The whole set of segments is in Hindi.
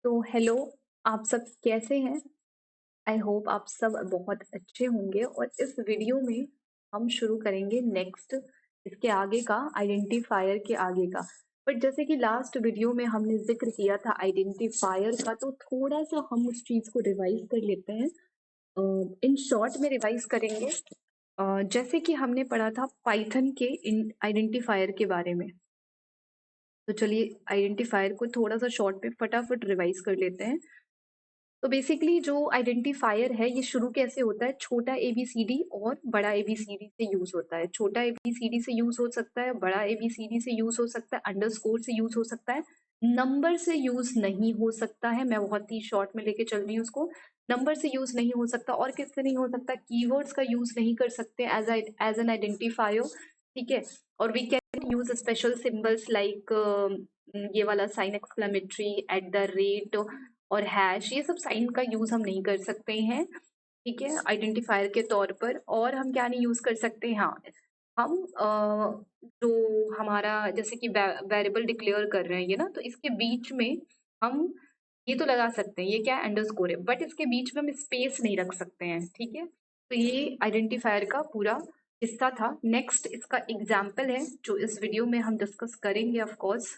तो हेलो, आप सब कैसे हैं? आई होप आप सब बहुत अच्छे होंगे और इस वीडियो में हम शुरू करेंगे नेक्स्ट इसके आगे का आइडेंटिफायर के आगे का। बट जैसे कि लास्ट वीडियो में हमने जिक्र किया था आइडेंटिफायर का, तो थोड़ा सा हम उस चीज़ को रिवाइज कर लेते हैं। इन शॉर्ट में रिवाइज करेंगे। जैसे कि हमने पढ़ा था पाइथन के आइडेंटिफायर के बारे में। तो चलिए आइडेंटिफायर को थोड़ा सा शॉर्ट में फटाफट रिवाइज कर लेते हैं। तो बेसिकली जो आइडेंटिफायर है ये शुरू कैसे होता है, छोटा एबीसीडी और बड़ा एबीसीडी से यूज होता है। छोटा एबीसीडी से यूज हो सकता है, बड़ा एबीसीडी से यूज हो सकता है, अंडरस्कोर से यूज हो सकता है, नंबर से यूज नहीं हो सकता है। मैं बहुत ही शॉर्ट में लेके चल रही हूँ उसको। नंबर से यूज नहीं हो सकता और किससे नहीं हो सकता, कीवर्ड्स का यूज नहीं कर सकते एज एन आइडेंटिफायर। ठीक है। और we can use special symbols like ये वाला sign exclamatory, at the rate और हैश, ये सब साइन का यूज हम नहीं कर सकते हैं। ठीक है, आइडेंटिफायर के तौर पर। और हम क्या नहीं यूज कर सकते हैं, हाँ, हम जो हमारा जैसे कि वेरिएबल डिक्लेयर कर रहे हैं ये ना, तो इसके बीच में हम ये तो लगा सकते हैं, ये क्या है, अंडरस्कोर है, बट इसके बीच में हम स्पेस नहीं रख सकते हैं। ठीक है, तो ये आइडेंटिफायर का पूरा हिस्सा था। नेक्स्ट इसका एग्जाम्पल है जो इस वीडियो में हम डिस्कस करेंगे ऑफ कोर्स।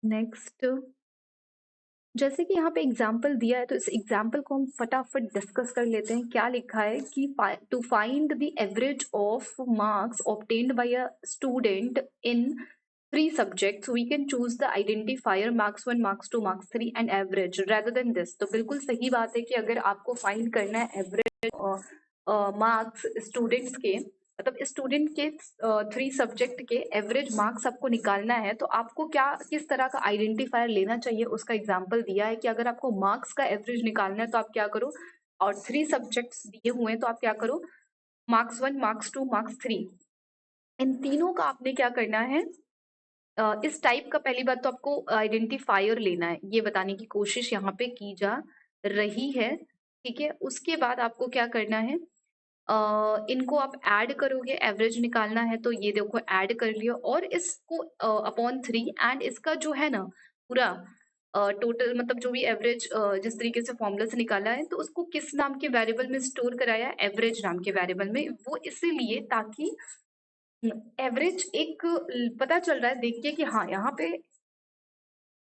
नेक्स्ट जैसे कि यहाँ पे एग्जाम्पल दिया है, तो इस एग्जाम्पल को हम फटाफट डिस्कस कर लेते हैं। क्या लिखा है कि to find the average of marks obtained by a student in 3 subjects we can choose the identifier marks 1 marks 2 marks 3 and average rather than this। तो बिल्कुल सही बात है कि अगर आपको फाइंड करना है एवरेज मार्क्स स्टूडेंट्स के, मतलब स्टूडेंट के 3 सब्जेक्ट के एवरेज मार्क्स आपको निकालना है, तो आपको क्या किस तरह का आइडेंटिफायर लेना चाहिए उसका एग्जाम्पल दिया है कि अगर आपको मार्क्स का एवरेज निकालना है तो आप क्या करो, और 3 सब्जेक्ट्स दिए हुए हैं तो आप क्या करो, मार्क्स 1 मार्क्स 2 मार्क्स 3, इन तीनों का आपने क्या करना है, इस टाइप का पहली बात तो आपको आइडेंटिफायर लेना है, ये बताने की कोशिश यहाँ पे की जा रही है। ठीक है, उसके बाद आपको क्या करना है, इनको आप ऐड करोगे, एवरेज निकालना है तो ये देखो ऐड कर लियो, और इसको अपॉन 3 एंड इसका जो है ना पूरा टोटल, मतलब जो भी एवरेज जिस तरीके से फॉर्मूला से निकाला है, तो उसको किस नाम के वेरिएबल में स्टोर कराया है, एवरेज नाम के वेरिएबल में। वो इसीलिए ताकि एवरेज एक पता चल रहा है देख के कि हाँ यहाँ पे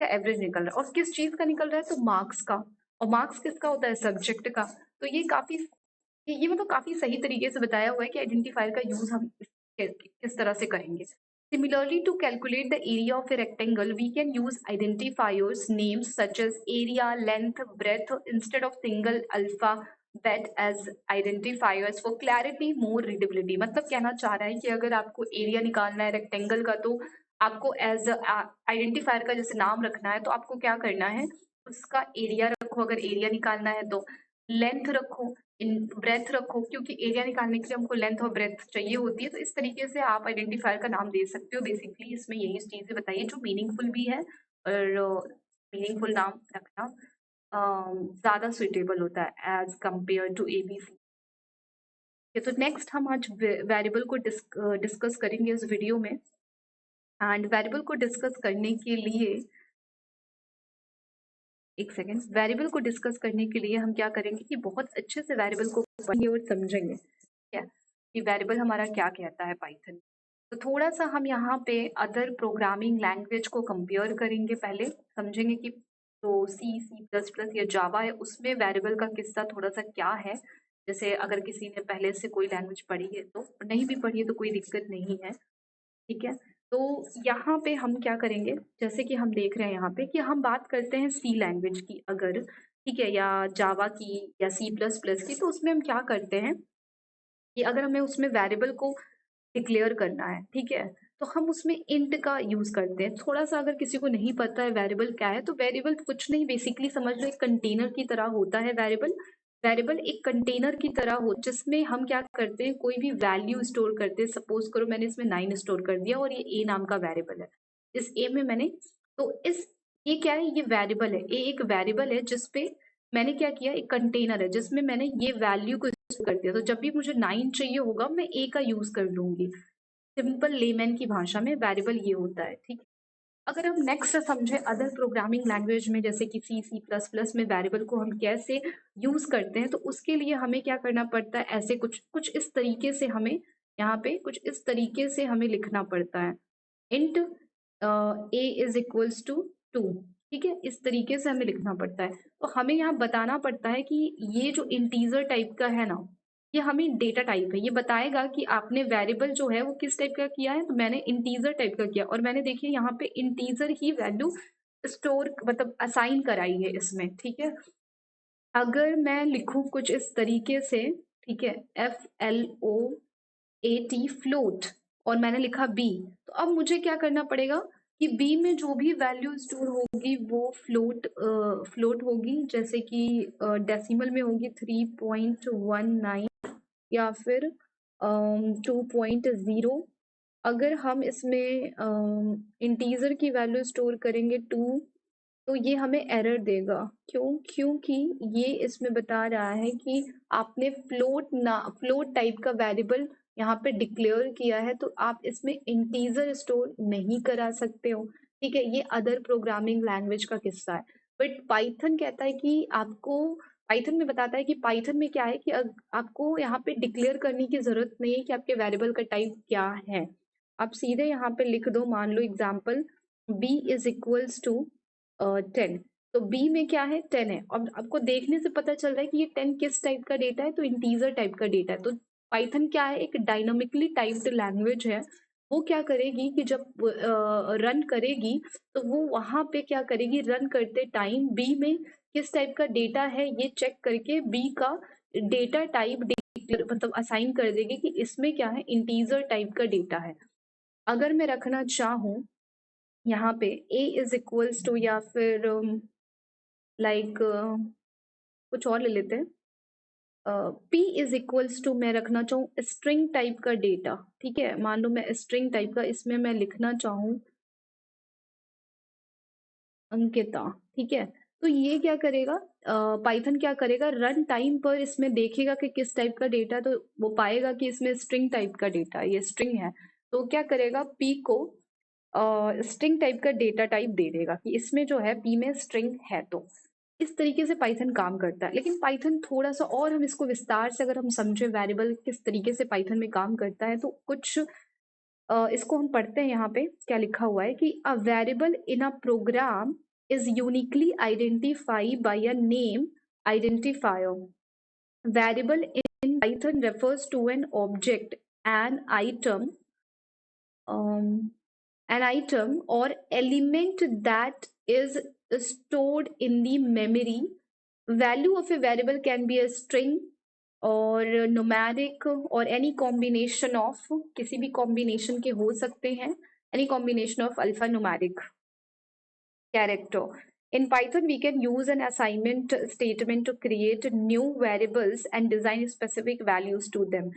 एवरेज निकल रहा है, और किस चीज का निकल रहा है, तो मार्क्स का। और मार्क्स किसका होता है, सब्जेक्ट का। तो ये काफी, ये मतलब काफी सही तरीके से बताया हुआ है कि आइडेंटिफायर का यूज हम किस तरह से करेंगे। Similarly, to calculate the area of a rectangle, we can use identifiers names such as area, length, breadth instead of single alphabet as identifiers for clarity, more readability। मतलब कहना चाह रहा है कि अगर आपको एरिया निकालना है रेक्टेंगल का, तो आपको एज आइडेंटिफायर का जैसे नाम रखना है, तो आपको क्या करना है, उसका एरिया रखो अगर एरिया निकालना है तो, लेंथ रखो, इन ब्रेथ रखो, क्योंकि एरिया निकालने के लिए हमको लेंथ और ब्रेथ चाहिए होती है। तो इस तरीके से आप आइडेंटिफायर का नाम दे सकते हो। बेसिकली इसमें यही चीजें बताइए जो मीनिंगफुल भी है, और मीनिंगफुल नाम रखना ज्यादा सुइटेबल होता है एज कंपेयर टू एबीसी। तो नेक्स्ट हम आज वेरिएबल को डिस्कस करेंगे इस वीडियो में। एंड वेरिएबल को डिस्कस करने के लिए, एक सेकेंड, वेरिएबल को डिस्कस करने के लिए हम क्या करेंगे कि बहुत अच्छे से वेरिएबल को पढ़ेंगे और समझेंगे क्या कि वेरिएबल हमारा क्या कहता है पाइथन। तो थोड़ा सा हम यहाँ पे अदर प्रोग्रामिंग लैंग्वेज को कंपेयर करेंगे, पहले समझेंगे कि तो सी सी प्लस प्लस या जावा है उसमें वेरिएबल का किस्सा थोड़ा सा क्या है। जैसे अगर किसी ने पहले से कोई लैंग्वेज पढ़ी है, तो नहीं भी पढ़ी है तो कोई दिक्कत नहीं है। ठीक है, तो यहाँ पे हम क्या करेंगे, जैसे कि हम देख रहे हैं यहाँ पे कि हम बात करते हैं सी लैंग्वेज की अगर, ठीक है, या जावा की या सी प्लस प्लस की, तो उसमें हम क्या करते हैं कि अगर हमें उसमें वेरिएबल को डिक्लेयर करना है, ठीक है, तो हम उसमें इंट का यूज करते हैं। थोड़ा सा अगर किसी को नहीं पता है वेरिएबल क्या है, तो वेरिएबल कुछ नहीं, बेसिकली समझ लो एक कंटेनर की तरह होता है वेरिएबल। वेरिएबल एक कंटेनर की तरह हो जिसमें हम क्या करते हैं, कोई भी वैल्यू स्टोर करते हैं। सपोज करो मैंने इसमें 9 स्टोर कर दिया और ये ए नाम का वेरिएबल है, इस ए में मैंने, तो इस ये क्या है, ये वेरिएबल है, ए एक वेरिएबल है जिसपे मैंने क्या किया, एक कंटेनर है जिसमें मैंने ये वैल्यू को स्टोर कर दिया। तो जब भी मुझे 9 चाहिए होगा मैं ए का यूज कर लूंगी। सिंपल लेमैन की भाषा में वेरिएबल ये होता है, ठीक है। अगर हम नेक्स्ट समझे अदर प्रोग्रामिंग लैंग्वेज में, जैसे कि सी प्लस प्लस में वेरिएबल को हम कैसे यूज करते हैं, तो उसके लिए हमें क्या करना पड़ता है, ऐसे कुछ कुछ इस तरीके से हमें यहाँ पे कुछ इस तरीके से हमें लिखना पड़ता है। Int a is equals to 2, ठीक है, इस तरीके से हमें लिखना पड़ता है। तो हमें यहाँ बताना पड़ता है कि ये जो इंटीजर टाइप का है ना, ये हमें डेटा टाइप है, ये बताएगा कि आपने वेरिएबल जो है वो किस टाइप का किया है। तो मैंने इंटीजर टाइप का किया, और मैंने देखिए यहाँ पे इंटीजर ही वैल्यू स्टोर मतलब असाइन कराई है इसमें, ठीक है। अगर मैं लिखूं कुछ इस तरीके से, ठीक है, FLOAT फ्लोट, और मैंने लिखा बी, तो अब मुझे क्या करना पड़ेगा कि बी में जो भी वैल्यू स्टोर होगी वो फ्लोट होगी, जैसे कि डेसिमल में होगी 3.19 या फिर 2.0। अगर हम इसमें इंटीजर की वैल्यू स्टोर करेंगे 2, तो ये हमें एरर देगा। क्यों? क्योंकि ये इसमें बता रहा है कि आपने फ्लोट टाइप का वेरिएबल यहाँ पे डिक्लेयर किया है, तो आप इसमें इंटीजर स्टोर नहीं करा सकते हो, ठीक है। ये अदर प्रोग्रामिंग लैंग्वेज का किस्सा है। बट पाइथन कहता है कि आपको, पाइथन में बताता है कि पाइथन में क्या है कि आपको यहाँ पे डिक्लेयर करने की जरूरत नहीं है कि आपके वेरिएबल का टाइप क्या है। आप सीधे यहाँ पे लिख दो, मान लो example b is equals to 10, तो b में क्या है, 10 है। अब आपको देखने से पता चल रहा है कि ये 10 किस टाइप का डेटा है, तो इंटीजर टाइप का डेटा है। तो पाइथन क्या है, एक डायनामिकली टाइप्ड लैंग्वेज है। वो क्या करेगी कि जब रन करेगी, तो वो वहां पे क्या करेगी, रन करते टाइम बी में किस टाइप का डेटा है ये चेक करके बी का डेटा टाइप मतलब असाइन कर देगी कि इसमें क्या है, इंटीजर टाइप का डेटा है। अगर मैं रखना चाहूँ यहाँ पे a इज इक्वल्स टू, या फिर लाइक कुछ और ले लेते हैं, p इज इक्वल्स टू, मैं रखना चाहूँ स्ट्रिंग टाइप का डेटा, ठीक है। मान लो मैं स्ट्रिंग टाइप का इसमें मैं लिखना चाहूँ अंकिता, ठीक है। तो ये क्या करेगा, पाइथन क्या करेगा, रन टाइम पर इसमें देखेगा कि किस टाइप का डेटा, तो वो पाएगा कि इसमें स्ट्रिंग टाइप का डेटा, ये स्ट्रिंग है। तो क्या करेगा, p को स्ट्रिंग टाइप का डेटा टाइप दे देगा कि इसमें जो है p में स्ट्रिंग है। तो इस तरीके से पाइथन काम करता है। लेकिन पाइथन थोड़ा सा और हम इसको विस्तार से अगर हम समझे वेरिएबल किस तरीके से पाइथन में काम करता है, तो कुछ इसको हम पढ़ते हैं। यहाँ पे क्या लिखा हुआ है कि a variable in a program is uniquely identified by a name identifier. Variable in Python refers to an object, an um, item or element that is stored in the memory. Value of a variable can be a string or numeric or any combination of, किसी भी combination के हो सकते हैं, any combination of alphanumeric character. In Python, we can use an assignment statement to create new variables and design specific values to them.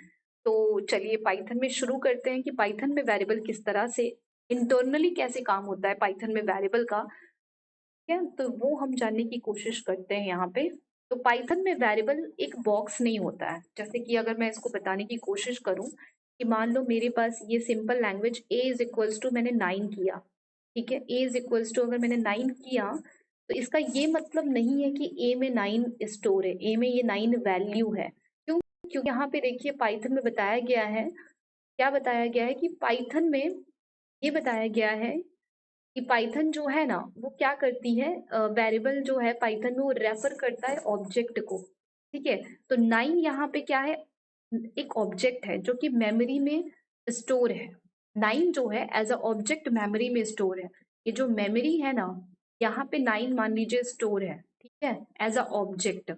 तो चलिए पाइथन में शुरू करते हैं कि पाइथन में वेरिएबल किस तरह से इंटरनली कैसे काम होता है पाइथन में वेरिएबल का, ठीक है। तो वो हम जानने की कोशिश करते हैं यहाँ पे। तो पाइथन में वेरिएबल एक बॉक्स नहीं होता है। जैसे कि अगर मैं इसको बताने की कोशिश करूँ कि मान लो मेरे पास ये simple language a is equals to मैंने 9 किया, ठीक है। a इज इक्वल्स टू अगर मैंने 9 किया, तो इसका ये मतलब नहीं है कि a में 9 स्टोर है, a में ये 9 वैल्यू है। क्यों? क्योंकि यहाँ पे देखिए पाइथन में बताया गया है, क्या बताया गया है कि पाइथन में ये बताया गया है कि पाइथन जो है ना वो क्या करती है, वेरिएबल जो है पाइथन में वो रेफर करता है ऑब्जेक्ट को, ठीक है। तो 9 यहाँ पे क्या है, एक ऑब्जेक्ट है जो कि मेमोरी में स्टोर है। 9 जो है एज अ ऑब्जेक्ट मेमोरी में स्टोर है। ये जो मेमोरी है ना, यहाँ पे 9 मान लीजिए स्टोर है, ठीक है, एज अ ऑब्जेक्ट।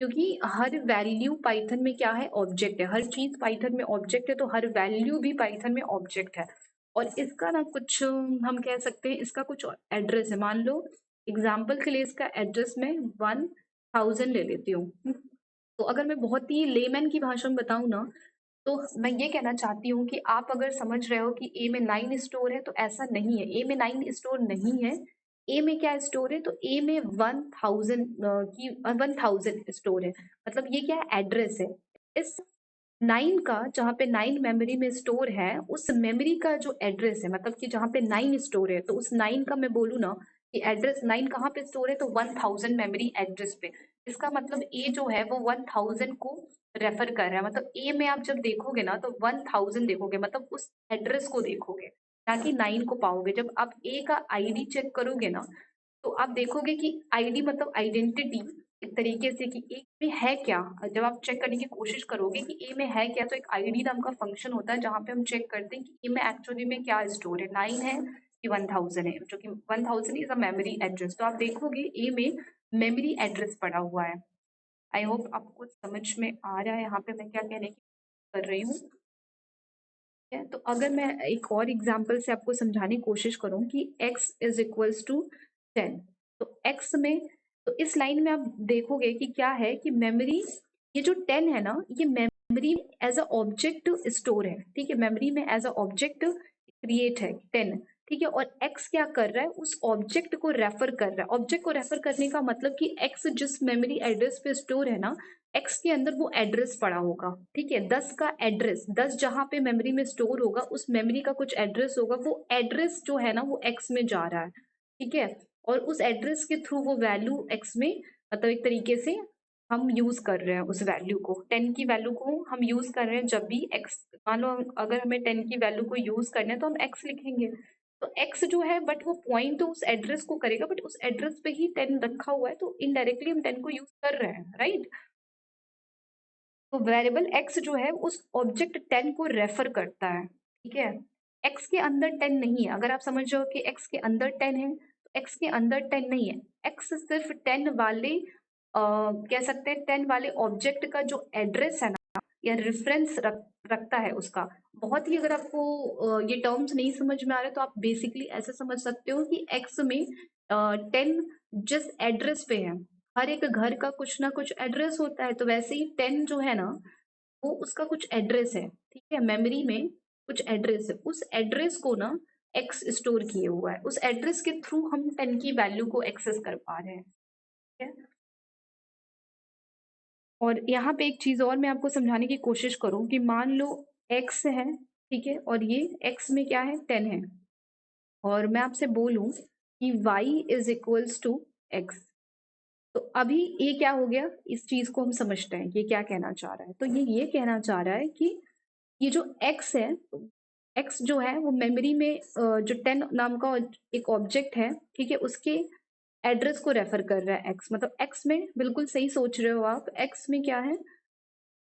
क्योंकि हर वैल्यू पाइथन में क्या है, ऑब्जेक्ट है। हर चीज पाइथन में ऑब्जेक्ट है, तो हर वैल्यू भी पाइथन में ऑब्जेक्ट है। और इसका ना कुछ हम कह सकते हैं, इसका कुछ एड्रेस है। मान लो एग्जाम्पल के लिए इसका एड्रेस मैं 1000 ले लेती हूँ। तो अगर मैं बहुत ही लेमैन की भाषा में बताऊं ना, तो मैं ये कहना चाहती हूँ कि आप अगर समझ रहे हो कि ए में 9 स्टोर है, तो ऐसा नहीं है। ए में 9 स्टोर नहीं है। ए में क्या स्टोर है, तो ए में 1000 की 1000 स्टोर है। मतलब ये क्या है, एड्रेस है। इस 9 का जहाँ पे 9 मेमोरी में स्टोर है, उस मेमोरी का जो एड्रेस है, मतलब कि जहाँ पे 9 स्टोर है, तो उस 9 का मैं बोलूँ ना कि एड्रेस 9 कहाँ पे स्टोर है, तो 1000 मेमोरी एड्रेस पे। इसका मतलब ए जो है वो 1000 को रेफर कर रहा है। मतलब ए में आप जब देखोगे ना तो 1000 देखोगे, मतलब उस एड्रेस को देखोगे, ना कि 9 को पाओगे। जब आप ए का आईडी चेक करोगे ना, तो आप देखोगे कि आईडी मतलब आइडेंटिटी, एक तरीके से कि ए में है क्या। जब आप चेक करने की कोशिश करोगे कि ए में है क्या, तो एक आईडी नाम का फंक्शन होता है जहाँ पे हम चेक करते हैं कि ए में एक्चुअली में क्या स्टोर है, 9 है कि 1000 है, जो कि 1000 इज अ मेमोरी एड्रेस। तो आप देखोगे ए में मेमोरी एड्रेस पड़ा हुआ है। आई होप आपको समझ में आ रहा है यहाँ पे मैं क्या कहने की कर रही हूँ। है तो अगर मैं एक और एग्जांपल से आपको समझाने की कोशिश करूं कि x इज इक्वल्स टू 10, तो x में, तो इस लाइन में आप देखोगे कि क्या है कि मेमोरी, ये जो 10 है ना, ये memory as a object store है। ठीक है, मेमोरी में एज अ ऑब्जेक्ट क्रिएट है 10। ठीक है, और x क्या कर रहा है, उस ऑब्जेक्ट को रेफर कर रहा है। ऑब्जेक्ट को रेफर करने का मतलब कि x जिस मेमोरी एड्रेस पे स्टोर है ना, एक्स के अंदर वो एड्रेस पड़ा होगा। ठीक है, 10 का एड्रेस, 10 जहां पे मेमोरी में स्टोर होगा, उस मेमोरी का कुछ एड्रेस होगा, वो एड्रेस जो है ना वो एक्स में जा रहा है। ठीक है, और उस एड्रेस के थ्रू वो वैल्यू एक्स में, मतलब एक तरीके से हम यूज कर रहे हैं उस वैल्यू को, 10 की वैल्यू को हम यूज कर रहे हैं। जब भी एक्स, मान लो अगर हमें 10 की वैल्यू को यूज करना है तो हम एक्स लिखेंगे। तो एक्स जो है, बट वो पॉइंट तो उस एड्रेस को करेगा, बट उस एड्रेस पे ही 10 रखा हुआ है, तो इनडायरेक्टली हम 10 को यूज कर रहे हैं, राइट। तो वेरिएबल x जो है उस ऑब्जेक्ट 10 को रेफर करता है। ठीक है, x के अंदर 10 नहीं है। अगर आप समझ रहे हो कि x के अंदर 10 है, तो x के अंदर 10 नहीं है। x सिर्फ 10 वाले कह सकते हैं 10 वाले ऑब्जेक्ट का जो एड्रेस है ना, या रेफरेंस रखता है उसका। बहुत ही, अगर आपको ये टर्म्स नहीं समझ में आ रहे तो आप बेसिकली ऐसे समझ सकते हो कि x में 10 जिस एड्रेस पे है, हर एक घर का कुछ ना कुछ एड्रेस होता है, तो वैसे ही 10 जो है ना, वो उसका कुछ एड्रेस है। ठीक है, मेमोरी में कुछ एड्रेस है, उस एड्रेस को ना एक्स स्टोर किए हुआ है, उस एड्रेस के थ्रू हम 10 की वैल्यू को एक्सेस कर पा रहे हैं। ठीक है, और यहाँ पे एक चीज और मैं आपको समझाने की कोशिश करूं कि मान लो एक्स है, ठीक है, और ये एक्स में क्या है, 10 है, और मैं आपसे बोलूं कि y is equals to x. तो अभी ये क्या हो गया, इस चीज को हम समझते हैं, ये क्या कहना चाह रहा है। तो ये कहना चाह रहा है कि ये जो x है, x जो है वो मेमोरी में जो 10 नाम का एक ऑब्जेक्ट है, ठीक है, उसके एड्रेस को रेफर कर रहा है x। मतलब x में, बिल्कुल सही सोच रहे हो आप, x में क्या है,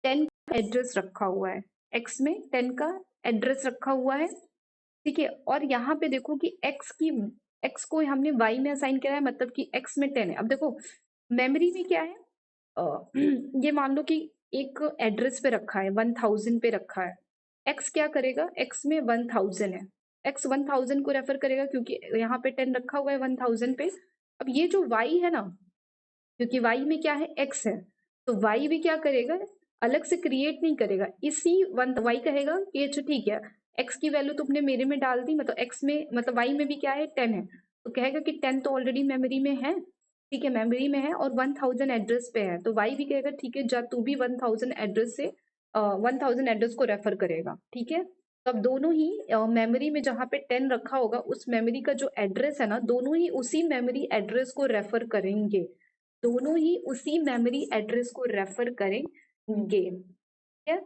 10 का एड्रेस रखा हुआ है। x में 10 का एड्रेस रखा हुआ है। ठीक है, और यहाँ पे देखो कि x को हमने y में असाइन किया है, मतलब कि x में 10 है। अब देखो मेमोरी में क्या है, ये मान लो कि एक एड्रेस पे रखा है, 1000 पे रखा है। एक्स क्या करेगा, एक्स में 1000 है, एक्स 1000 को रेफर करेगा क्योंकि यहाँ पे 10 रखा हुआ है 1000 पे। अब ये जो वाई है ना, क्योंकि वाई में क्या है, एक्स है, तो वाई भी क्या करेगा, अलग से क्रिएट नहीं करेगा, इसी वन वाई कहेगा कि अच्छा ठीक है, एक्स की वैल्यू तुमने मेरे में डाल दी, मतलब एक्स में, मतलब वाई में भी क्या है, 10 है, तो कहेगा कि 10 तो ऑलरेडी मेमोरी में है। ठीक है, मेमोरी में है और 1000 एड्रेस पे है, तो वाई भी कहेगा ठीक है, जा तू भी 1000 एड्रेस से 1000 एड्रेस को रेफर करेगा। ठीक है, तो अब दोनों ही मेमोरी में जहाँ पे 10 रखा होगा, उस मेमोरी का जो एड्रेस है ना, दोनों ही उसी मेमोरी एड्रेस को रेफर करेंगे, दोनों ही उसी मेमोरी एड्रेस को रेफर करेंगे। ठीक है,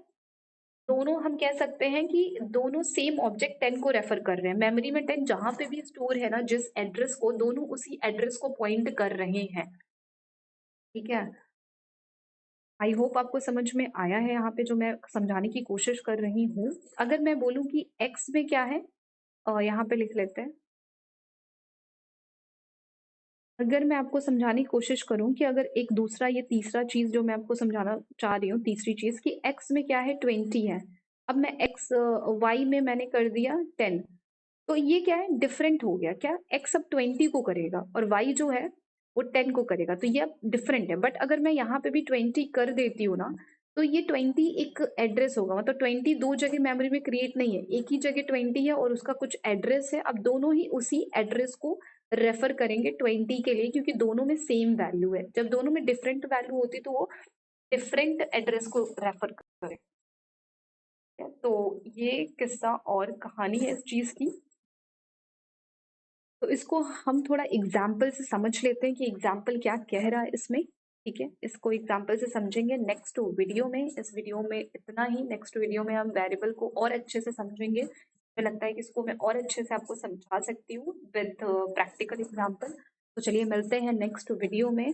दोनों हम कह सकते हैं कि दोनों सेम ऑब्जेक्ट 10 को रेफर कर रहे हैं। मेमोरी में 10 जहां पे भी स्टोर है ना, जिस एड्रेस को, दोनों उसी एड्रेस को पॉइंट कर रहे हैं। ठीक है, आई होप आपको समझ में आया है यहाँ पे जो मैं समझाने की कोशिश कर रही हूँ। अगर मैं बोलूँ कि एक्स में क्या है, यहाँ पे लिख लेते हैं। अगर मैं आपको समझाने की कोशिश करूं कि अगर एक दूसरा, ये तीसरा चीज जो मैं आपको समझाना चाह रही हूँ, तीसरी चीज कि x में क्या है, 20 है। अब मैं x y में मैंने कर दिया 10, तो ये क्या है, डिफरेंट हो गया। क्या, x अब 20 को करेगा और y जो है वो 10 को करेगा, तो ये अब डिफरेंट है। बट अगर मैं यहाँ पे भी 20 कर देती हूँ ना, तो ये 20 एक एड्रेस होगा, मतलब 20 दो जगह मेमोरी में क्रिएट नहीं है, एक ही जगह 20 है और उसका कुछ एड्रेस है। अब दोनों ही उसी एड्रेस को रेफर करेंगे 20 के लिए, क्योंकि दोनों में सेम वैल्यू है। जब दोनों में डिफरेंट वैल्यू होती तो वो डिफरेंट एड्रेस को रेफर करें। तो ये किस्सा और कहानी है इस चीज की। तो इसको हम थोड़ा एग्जाम्पल से समझ लेते हैं कि एग्जाम्पल क्या कह रहा है इसमें। ठीक है, इसको एग्जाम्पल से समझेंगे नेक्स्ट वीडियो में। इस वीडियो में इतना ही। नेक्स्ट वीडियो में हम वेरिएबल को और अच्छे से समझेंगे। मुझे लगता है कि इसको मैं और अच्छे से आपको समझा सकती हूँ विद प्रैक्टिकल एग्जाम्पल। तो चलिए मिलते हैं नेक्स्ट वीडियो में।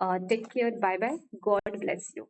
Take care, bye bye, God bless you.